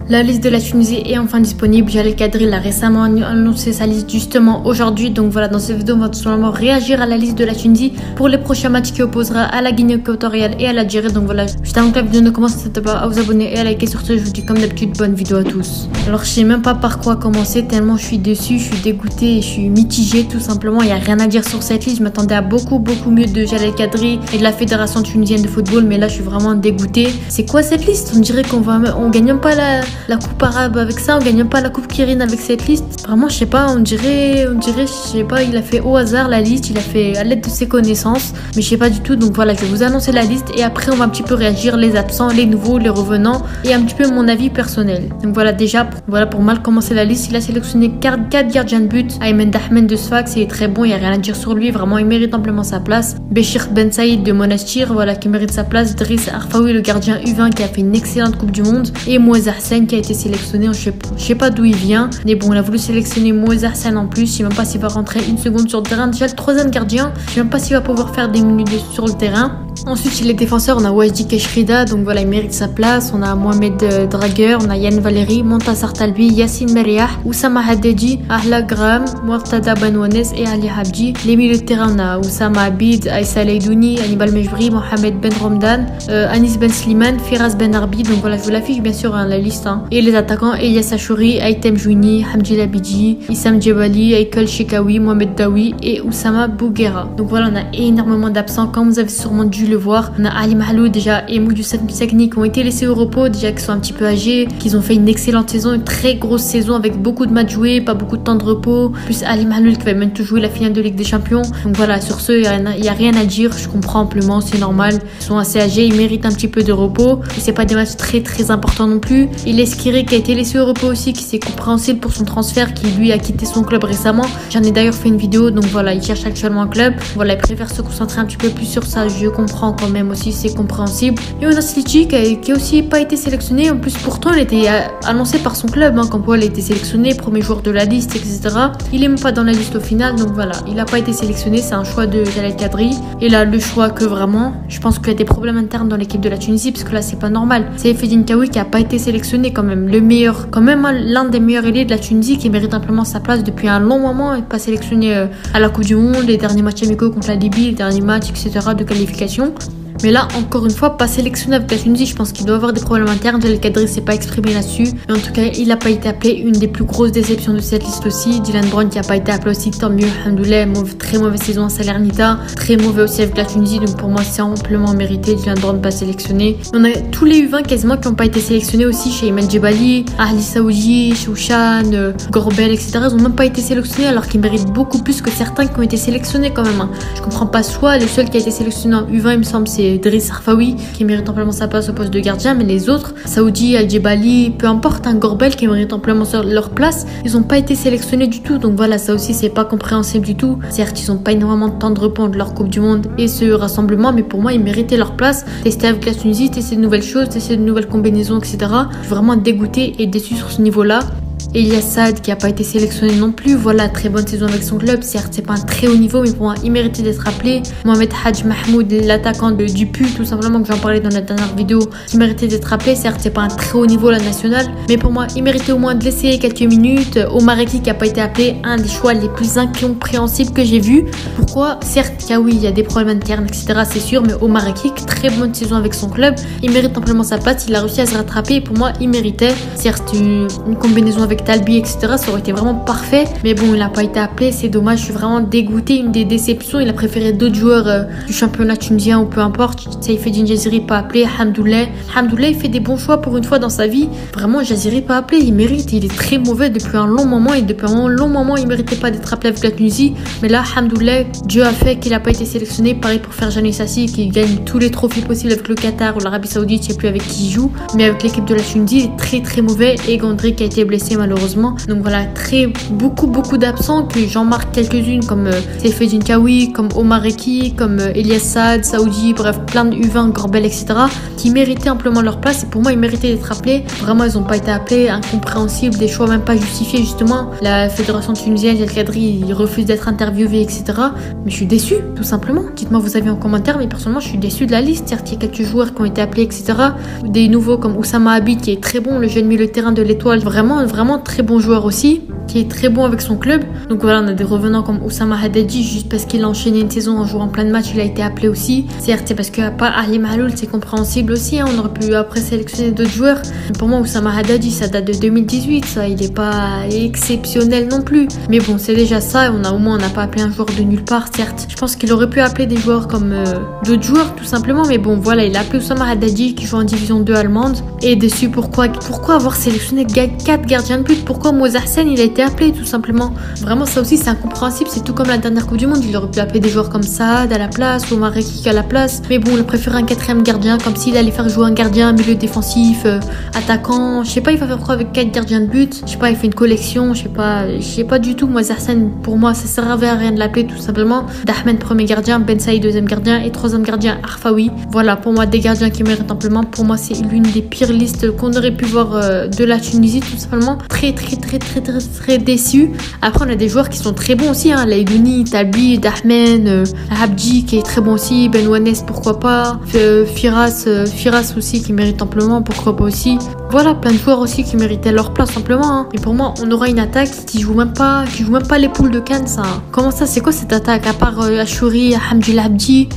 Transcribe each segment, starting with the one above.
La liste de la Tunisie est enfin disponible. Jalel Kadri l'a récemment annoncé sa liste justement aujourd'hui. Donc voilà, dans cette vidéo, on va tout simplement réagir à la liste de la Tunisie pour les prochains matchs qui opposera à la Guinée équatoriale et à l'Algérie. Donc voilà, juste avant que la vidéo ne commence, n'hésitez pas à vous abonner et à liker. Sur ce, je vous dis comme d'habitude, bonne vidéo à tous. Alors je sais même pas par quoi commencer tellement je suis déçue, je suis dégoûtée, je suis mitigée tout simplement. Il n'y a rien à dire sur cette liste. Je m'attendais à beaucoup mieux de Jalel Kadri et de la Fédération tunisienne de football, mais là je suis vraiment dégoûtée. C'est quoi cette liste? On dirait on gagne même pas la coupe arabe avec ça, on gagne même pas la coupe Kirin avec cette liste. Vraiment, je sais pas, on dirait, je sais pas, il a fait au hasard la liste, il a fait à l'aide de ses connaissances, mais je sais pas du tout. Donc voilà, je vais vous annoncer la liste et après on va un petit peu réagir, les absents, les nouveaux, les revenants et un petit peu mon avis personnel. Donc voilà, déjà, pour mal commencer la liste, il a sélectionné 4 gardiens de but. Aymen Dahmen de Sfax, il est très bon, il y a rien à dire sur lui, vraiment il mérite amplement sa place. Béchir Ben Saïd de Monastir, voilà, qui mérite sa place. Driss Arfaoui, le gardien U20 qui a fait une excellente Coupe du Monde, et Mouez Hassan qui a été sélectionné, je sais pas d'où il vient, mais bon, il a voulu sélectionner Mouez Hassan en plus. Je sais même pas s'il va rentrer une seconde sur le terrain. Déjà, le troisième gardien, je sais même pas s'il va pouvoir faire des minutes sur le terrain. Ensuite, chez les défenseurs, on a Wajdi Keshrida, donc voilà, il mérite sa place. On a Mohamed Draguer, on a Yann Valéry, Montassar Talbi, Yassine Meriah, Oussama Haddadi, Ahla Graham, Murtada Banouanes et Ali Habdi. Les milieux de terrain, on a Oussama Abid, Aïssa Leidouni, Hannibal Mejbri, Mohamed Ben Romdan, Anis Ben Slimane, Firas Ben Arbi. Donc voilà, je vous l'affiche bien sûr la liste. Et les attaquants, Elias Achouri, Aitem Jouini, Hamdi Labidi, Issam Djebali, Aikel Shekawi, Mohamed Dawi et Oussama Bouguera. Donc voilà, on a énormément d'absents, comme vous avez sûrement dû le voir. On a Ali Mahlou déjà et Moudoussef Moussakni qui ont été laissés au repos, déjà qui sont un petit peu âgés, qui ont fait une excellente saison, une très grosse saison avec beaucoup de matchs joués, pas beaucoup de temps de repos. Plus Ali Mahlou qui va même tout jouer la finale de Ligue des Champions. Donc voilà, sur ce, il y a rien à dire, je comprends amplement, c'est normal. Ils sont assez âgés, ils méritent un petit peu de repos. Et c'est pas des matchs très importants non plus. Il est Skiri qui a été laissé au repos aussi, qui s'est compréhensible pour son transfert, qui lui a quitté son club récemment. J'en ai d'ailleurs fait une vidéo, donc voilà, il cherche actuellement un club. Voilà, il préfère se concentrer un petit peu plus sur ça, je comprends quand même aussi, c'est compréhensible. Et on a Slitchi qui a aussi pas été sélectionné, en plus pourtant il était annoncé par son club, comme quoi il a été sélectionné, premier joueur de la liste, etc. Il est même pas dans la liste au final, donc voilà, il a pas été sélectionné, c'est un choix de Jalel Kadri. Et là, le choix que vraiment, je pense qu'il y a des problèmes internes dans l'équipe de la Tunisie, parce que là c'est pas normal. C'est Effedine Kaoui qui a pas été sélectionné quand même, l'un des meilleurs ailiers de la Tunisie qui mérite amplement sa place depuis un long moment, et pas sélectionné à la Coupe du Monde, les derniers matchs amicaux contre la Libye, les derniers matchs, etc. de qualification. Mais là, encore une fois, pas sélectionné avec la Tunisie. Je pense qu'il doit avoir des problèmes internes. Jalel Kadri s'est pas exprimé là-dessus. Mais en tout cas, il n'a pas été appelé. Une des plus grosses déceptions de cette liste aussi. Dylan Brown qui a pas été appelé aussi, tant mieux. Alhamdoulilah, très mauvaise saison à Salernitana. Très mauvais aussi avec la Tunisie. Donc pour moi, c'est amplement mérité. Dylan Brown pas sélectionné. On a tous les U20 quasiment qui n'ont pas été sélectionnés aussi. Chez Iman Djebali, Ahli Saouji, Chouchan, Gorbel, etc. Ils n'ont même pas été sélectionnés alors qu'ils méritent beaucoup plus que certains qui ont été sélectionnés quand même. Je comprends pas. Soit le seul qui a été sélectionné en U20, il me semble, c'est Driss Arfaoui qui mérite amplement sa place au poste de gardien, mais les autres, Saoudi, Al-Djebali, peu importe, un Gorbel qui mérite amplement leur place, ils n'ont pas été sélectionnés du tout. Donc voilà, ça aussi c'est pas compréhensible du tout. Certes, ils n'ont pas énormément de temps de repos de leur Coupe du Monde et ce rassemblement, mais pour moi ils méritaient leur place. Tester avec la Tunisie, tester de nouvelles choses, tester de nouvelles combinaisons, etc. Je suis vraiment dégoûtée et déçue sur ce niveau-là. Elias Saad qui n'a pas été sélectionné non plus, voilà, très bonne saison avec son club, certes c'est pas un très haut niveau mais pour moi il méritait d'être appelé. Mohamed Hadj Mahmoud, l'attaquant du PU tout simplement, que j'en parlais dans la dernière vidéo, qui méritait d'être appelé, certes c'est pas un très haut niveau la nationale, mais pour moi il méritait au moins de laisser quelques minutes. Omar Eki qui n'a pas été appelé, un des choix les plus incompréhensibles que j'ai vu. Pourquoi? Certes oui, il y a des problèmes internes, etc. c'est sûr, mais Omar Eki, très bonne saison avec son club, il mérite amplement sa place, il a réussi à se rattraper et pour moi il méritait. Certes une combinaison avec Talbi, etc. ça aurait été vraiment parfait, mais bon il n'a pas été appelé, c'est dommage, je suis vraiment dégoûtée, une des déceptions. Il a préféré d'autres joueurs du championnat tunisien ou peu importe. Saïfeddine Jaziri pas appelé, Hamdoulilah il fait des bons choix pour une fois dans sa vie, vraiment. Jaziri pas appelé, il mérite, il est très mauvais depuis un long moment et depuis un long moment il méritait pas d'être appelé avec la Tunisie, mais là Hamdoulilah, Dieu a fait qu'il a pas été sélectionné. Pareil pour Ferjani Sassi qui gagne tous les trophées possibles avec le Qatar ou l'Arabie Saoudite, je sais plus avec qui il joue, mais avec l'équipe de la Tunisie il est très mauvais. Et Gondry qui a été blessé malheureusement. malheureusement. Donc voilà, beaucoup d'absents, que j'en marque quelques-unes comme Seyfedine Kawi, comme Omar Eki, comme Elias Saad, Saoudi, bref, plein de U20, Gorbel, etc. qui méritaient amplement leur place et pour moi ils méritaient d'être appelés. Vraiment ils n'ont pas été appelés, incompréhensible, des choix même pas justifiés justement. La fédération tunisienne, El Kadri, il refuse d'être interviewé, etc. Mais je suis déçue, tout simplement. Dites-moi vos avis en commentaire, mais personnellement je suis déçue de la liste. Certes, il y a quelques joueurs qui ont été appelés, etc. Des nouveaux comme Oussama Habib qui est très bon, le jeune milieu de terrain de l'Étoile, vraiment très bon joueur aussi, qui est très bon avec son club. Donc voilà, on a des revenants comme Oussama Haddadi, juste parce qu'il a enchaîné une saison en jouant plein de matchs, il a été appelé aussi. Certes, c'est parce que pas Ali Mahloul, c'est compréhensible aussi, hein. On aurait pu après sélectionner d'autres joueurs. Mais pour moi, Oussama Haddadi, ça date de 2018, ça, il est pas exceptionnel non plus. Mais bon, c'est déjà ça, au moins on n'a pas appelé un joueur de nulle part, certes. Je pense qu'il aurait pu appeler des joueurs comme d'autres joueurs, tout simplement. Mais bon, voilà, il a appelé Oussama Haddadi qui joue en division 2 allemande. Et déçu, pourquoi avoir sélectionné 4 gardiens de but? Pourquoi Moussa Hassen, il a été appelé, tout simplement? Vraiment, ça aussi, c'est incompréhensible. C'est tout comme la dernière Coupe du Monde. Il aurait pu appeler des joueurs comme Saad à la place, ou Omar Eki à la place. Mais bon, il a préféré un 4e gardien, comme s'il allait faire jouer un gardien, un milieu défensif, attaquant. Je sais pas, il va faire quoi avec 4 gardiens de but? Je sais pas, il fait une collection. Je sais pas du tout. Moussa Hassen, pour moi, ça servait à rien de l'appeler, tout simplement. Dahmed, 1er gardien, Ben Saïd, 2e gardien, et 3e gardien, Arfaoui. Voilà, pour moi, des gardiens qui méritent amplement. Pour moi, c'est l'une des pires listes qu'on aurait pu voir de la Tunisie, tout simplement. Très déçu. Après, on a des joueurs qui sont très bons aussi, hein. Laïdouni, Talbi, Dahmen, Abdi qui est très bon aussi, Ben Ouanes, pourquoi pas, Firas aussi qui mérite amplement, pourquoi pas aussi. Voilà, plein de joueurs aussi qui méritaient leur place simplement, hein. Et pour moi, on aura une attaque qui joue même pas les poules de Cannes, ça. Comment ça, c'est quoi cette attaque? À part Achouri, Hamdil Abdi,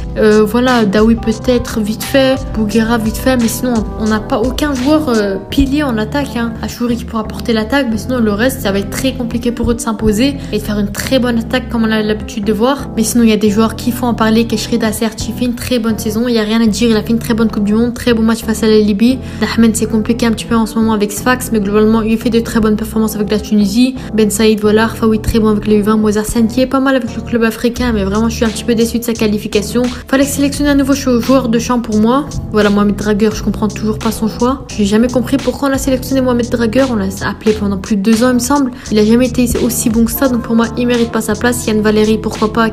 voilà, Daoui peut-être vite fait, Bouguera vite fait, mais sinon on n'a pas aucun joueur pilier en attaque, hein. Achouri qui pourra porter l'attaque, mais sinon le reste ça va être très compliqué pour eux de s'imposer et de faire une très bonne attaque comme on a l'habitude de voir. Mais sinon il y a des joueurs qui font en parler. Keshrida, certes, il fait une très bonne saison, il y a rien à dire, il a fait une très bonne Coupe du Monde, très bon match face à la Libye. Dahmen, c'est compliqué un petit peu en ce moment avec Sfax, mais globalement il fait de très bonnes performances avec la Tunisie. Ben Saïd, voilà, Arfaoui très bon avec les U20, Moussa Hassen qui est pas mal avec le club africain, mais vraiment je suis un petit peu déçue de sa qualification. Fallait sélectionner un nouveau joueur de champ pour moi. Voilà, Mohamed Draguer, je comprends toujours pas son choix. J'ai jamais compris pourquoi on a sélectionné Mohamed Draguer. On l'a appelé pendant plus de 2 ans, il me semble. Il a jamais été aussi bon que ça, donc pour moi il mérite pas sa place. Yann Valéry, pourquoi pas,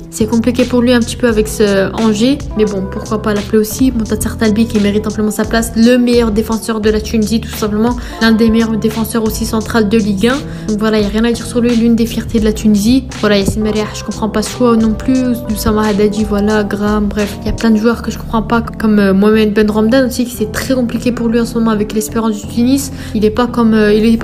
c'est compliqué pour lui un petit peu avec ce Angers, mais bon, pourquoi pas l'appeler aussi. Montassar Talbi qui mérite amplement sa place, le meilleur défenseur de la Tunisie, tout simplement, l'un des meilleurs défenseurs aussi central de Ligue 1. Donc voilà, il y a rien à dire sur lui, l'une des fiertés de la Tunisie. Voilà, Yassine Meriah, je comprends pas ce choix non plus. Oussama Haddadi, voilà, Graham, bref, il y a plein de joueurs que je comprends pas, comme Mohamed Ben Ramdan aussi, qui c'est très compliqué pour lui en ce moment avec l'Espérance du Tunis. Il est pas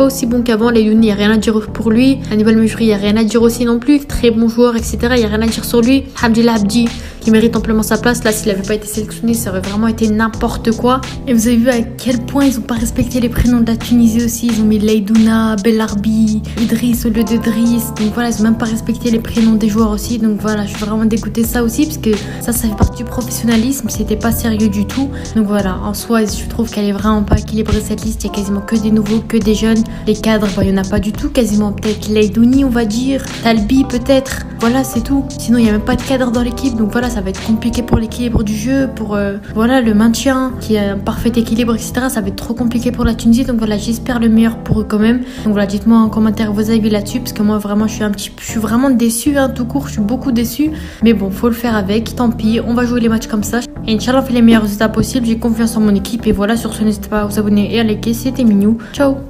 aussi bon qu'avant. Layouni, il y a rien à dire pour lui. Hannibal Mejri, il y a rien à dire aussi non plus, très bon joueur, etc. Il y a rien à dire sur lui. Hamdil Abdi qui mérite amplement sa place. Là, s'il avait pas été sélectionné, ça aurait vraiment été n'importe quoi. Et vous avez vu à quel point ils ont pas respecté les prénoms de la Tunisie aussi. Ils ont mis Leidouna, Belarbi, Idriss au lieu d'Idriss. Donc voilà, ils ont même pas respecté les prénoms des joueurs aussi. Donc voilà, je suis vraiment dégoûtée de ça aussi, parce que ça fait partie du professionnalisme. C'était pas sérieux du tout. Donc voilà, en soi, je trouve qu'elle est vraiment pas équilibrée cette liste. Il y a quasiment que des nouveaux, que des jeunes. Les cadres, il y en a pas du tout quasiment. Peut-être Leidouni, on va dire. Talbi peut-être. Voilà, c'est tout. Sinon, il y a même pas de cadre dans l'équipe. Donc voilà, ça va être compliqué pour l'équilibre du jeu, pour voilà, le maintien, qui a un parfait équilibre, etc. Ça va être trop compliqué pour la Tunisie. Donc voilà, j'espère le meilleur pour eux quand même. Donc voilà, dites-moi en commentaire vos avis là-dessus, parce que moi vraiment je suis vraiment déçue, hein, tout court, je suis beaucoup déçue. Mais bon, faut le faire avec, tant pis, on va jouer les matchs comme ça. Et Inch'Allah, on fait les meilleurs résultats possibles, j'ai confiance en mon équipe. Et voilà, sur ce, n'hésitez pas à vous abonner et à liker, c'était Minou. Ciao.